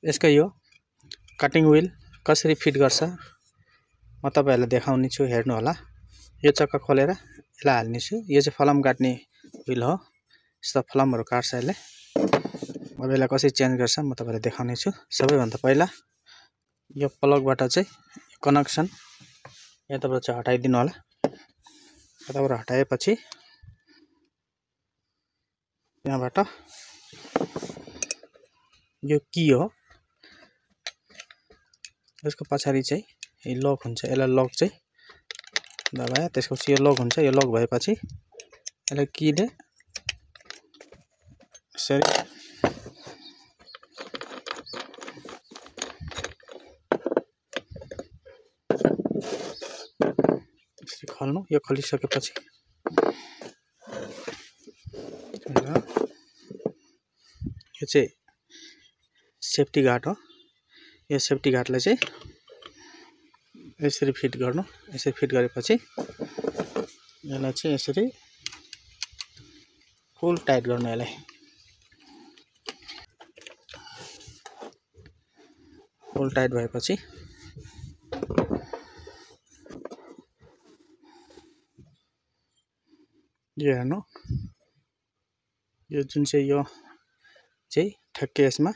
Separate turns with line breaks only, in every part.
यसको यो cutting wheel कसरी फिट गर्छ म तपाईहरुलाई देखाउने छु। हेर्नु होला। यो चक्का खोलेर यसलाई हाल्ने छु। यो चाहिँ फलाम काट्ने व्हील हो। यस्तो फलामहरु काट्छ यसले। अब यसलाई कसरी चेन्ज गर्छ म तपाईहरुलाई देखाउने छु। सबैभन्दा पहिला यो प्लगबाट चाहिँ कनेक्सन यताबाट चाहिँ हटाइदिनु होला। यताबाट हटाएपछि यहाँबाट यो की हो। यसको पछाडी चाहिँ यो लक हुन्छ। यसलाई लक चाहिँ दबाए त्यसपछि यो लक हुन्छ। यो लक भएपछि यसलाई कीले यसरी खोल्नु। यो खोलिसकेपछि यो चाहिँ सेफ्टी गार्ड हो। यो सेफ्टी गार्डलाई चाहिँ यसरी फिट गर्नु। यसरी फिट गरेपछि यसलाई चाहिँ यसरी फुल टाइट गर्नु। यसलाई फुल टाइट भएपछि यो हेर्नु। यो जुन चाहिँ यो चाहिँ ठ्याक्कै यसमा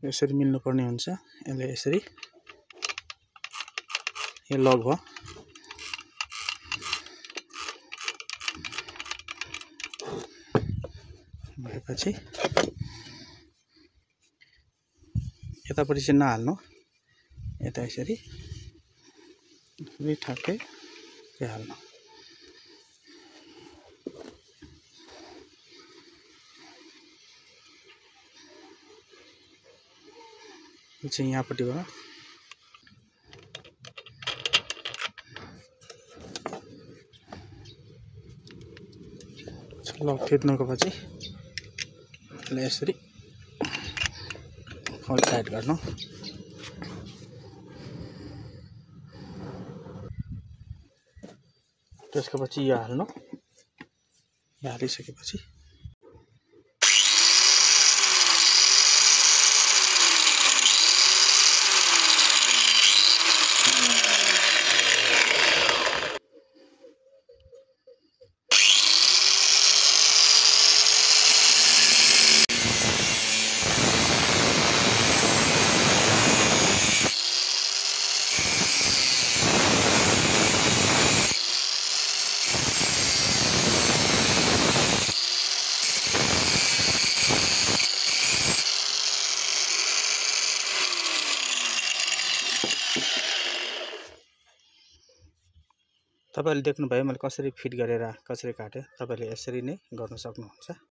यसरी मिल्नु पर्ने हुन्छ। यसले यसरी यो लक हो। भएपछि यतापट्टि चाहिँ नहाल्नु। यता यसरी ठ्याक्कै हाल्नु। यो चाहिँ यहाँपट्टिबाट लक थिच्नुको पछि यसलाई यसरी फुल टाइट गर्नु। त्यसको पछि यो हाल्नु। यो हालिसकेपछि तपाईहरुले देख्नुभयो मैले कसरी फिट गरेर कसरी काटे। तपाईहरुले यसरी नै गर्न सक्नुहुन्छ।